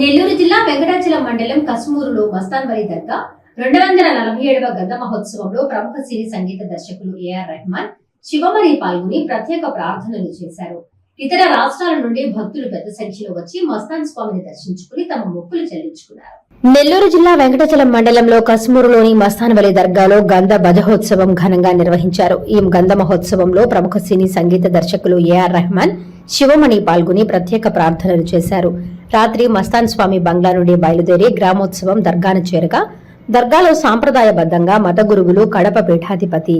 నెల్లూరు జిల్లా వెంకటాచలం మండలం కసుమూరులో మస్తాన్వలి దర్గా 247వ గంధ మహోత్సవంలో ప్రముఖ సినీ సంగీత దర్శకులు ఏఆర్ రెహమాన్ శివమణి పాల్గొని ప్రత్యేక ప్రార్థనలు చేశారు. ఇతర రాష్ట్రాల నుండి భక్తులు పెద్ద సంఖ్యలో వచ్చి మస్తాన్ స్వామిని దర్శించుకుని తమ మొక్కులు చెల్లించుకున్నారు. నెల్లూరు జిల్లా వెంకటాచలం మండలంలో కసుమూరులోని మస్తాన్వలి దర్గాలో గంధ మహోత్సవం ఘనంగా నిర్వహించారు. ఈ గంధ మహోత్సవంలో ప్రముఖ సినీ సంగీత దర్శకులు ఏఆర్ రెహమాన్ శివమణి పాల్గొని ప్రత్యేక ప్రార్థనలు చేశారు. రాత్రి మస్తాన్ స్వామి బంగ్లా నుండి బయలుదేరి గ్రామోత్సవం దర్గాను చేరగా దర్గాలో సాంప్రదాయబద్దంగా మత గురువులు కడప పీఠాధిపతి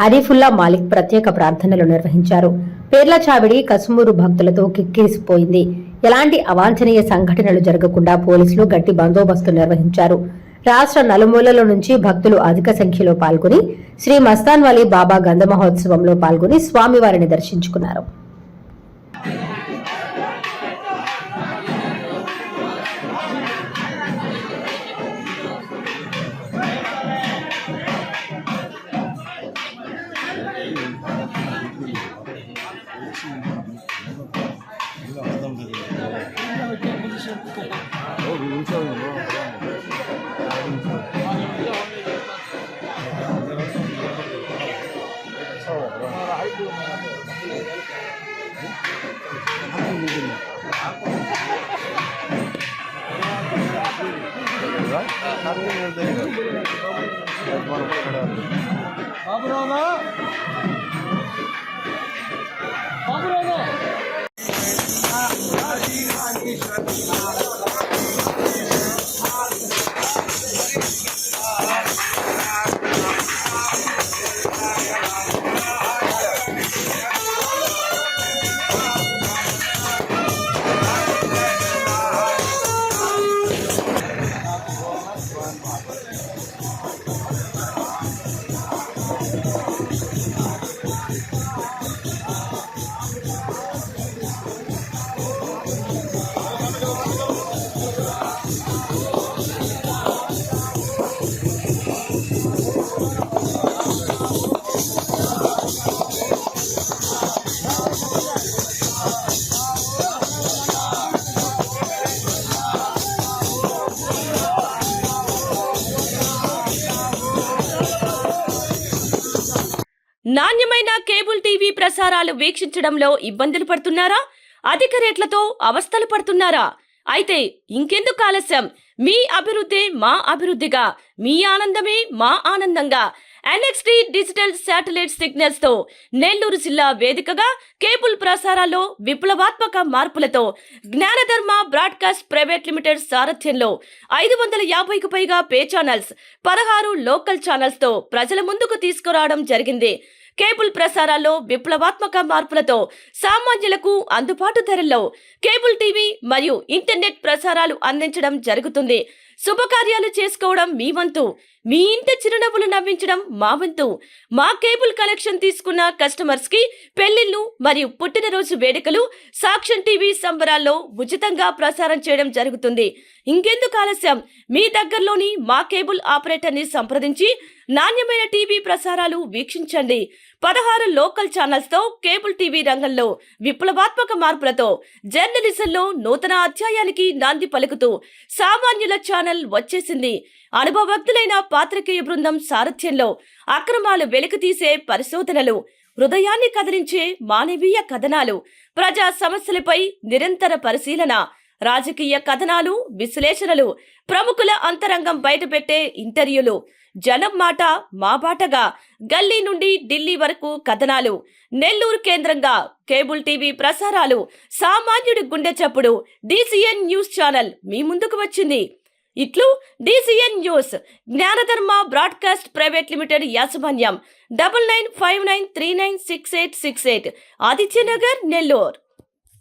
అరీఫుల్లా మాలిక్ ప్రత్యేక ప్రార్థనలు నిర్వహించారు. పేర్ల చావిడి కసుమూరు భక్తులతో కిక్కిరిసిపోయింది. ఎలాంటి అవాంఛనీయ సంఘటనలు జరగకుండా పోలీసులు గట్టి బందోబస్తు నిర్వహించారు. రాష్ట్ర నలుమూలల నుంచి భక్తులు అధిక సంఖ్యలో పాల్గొని శ్రీ మస్తాన్వలి బాబా గంధ మహోత్సవంలో పాల్గొని స్వామివారిని దర్శించుకున్నారు. నాణ్యమైన కేబుల్ టీవీ ప్రసారాలు వీక్షించడంలో ఇబ్బందులు పడుతున్నారా? అధిక రేట్లతో అవస్థలు పడుతున్నారా? అయితే ఇంకెందుకు ఆలస్యం? మీ అభివృద్ధి మా అభివృద్ధిగా, మీ ఆనందమే మా ఆనందంగా NXT డిజిటల్ శాటిలైట్ సిగ్నల్స్ తో నెల్లూరు జిల్లా వేదికగా కేబుల్ ప్రసారాల్లో విప్లవాత్మక మార్పులతో జ్ఞానధర్మ బ్రాడ్కాస్ట్ ప్రైవేట్ లిమిటెడ్ సారథ్యంలో 550కు పైగా పే ఛానల్స్, 16 లోకల్ ఛానల్స్ తో ప్రజల ముందుకు తీసుకురావడం జరిగింది. కేబుల్ ప్రసారాల్లో విప్లవాత్మక మార్పులతో సామాన్యులకు అందుబాటు ధరల్లో కేబుల్ టీవీ మరియు ఇంటర్నెట్ ప్రసారాలు అందించడం జరుగుతుంది. శుభకార్యాలు చేసుకోవడం మీ వంతు, మీ ఇంటి చిరునవ్వులు నవ్వించడం మా వంతు. మా కేబుల్ కనెక్షన్ తీసుకున్న కస్టమర్స్ కి పెళ్లిళ్లు మరియు పుట్టినరోజు వేడుకలు సాక్ష్యం టీవీ సంబరాల్లో ఉచితంగా ప్రసారం చేయడం జరుగుతుంది. ఇంకెందుకు ఆలస్యం? మీ దగ్గరలోని మా కేబుల్ ఆపరేటర్ ని సంప్రదించి నాణ్యమైన టీవీ ప్రసారాలు వీక్షించండి. 16 లోకల్ ఛానల్స్ తో కేబుల్ టీవీ రంగంలో విప్లవాత్మక మార్పులతో జర్నలిజంలో నూతన అధ్యాయానికి నాంది పలుకుతూ సామాన్యుల ఛానల్ వచ్చేసింది. అనుభవజ్ఞులైన పాత్రికేయ బృందం సారథ్యంలో అక్రమాలు వెలికితీసే పరిశోధనలు, హృదయాన్ని కదిలించే మానవీయ కథనాలు, ప్రజా సమస్యలపై నిరంతర పరిశీలన, రాజకీయ కథనాలు, విశ్లేషణలు, ప్రముఖుల అంతరంగం బయటపెట్టే ఇంటర్వ్యూలు, జనం మాట మా బాటగా గల్లీ నుండి ఢిల్లీ వరకు కథనాలు, నెల్లూరు కేంద్రంగా కేబుల్ టీవీ ప్రసారాలు, సామాన్యుడి గుండె చప్పుడు DCN న్యూస్ ఛానల్ మీ ముందుకు వచ్చింది. ఇట్లు DCN news, జ్ఞానధర్మ broadcast private limited యాజమాన్యం, 9959396868, ఆదిత్యనగర్, నెల్లూరు.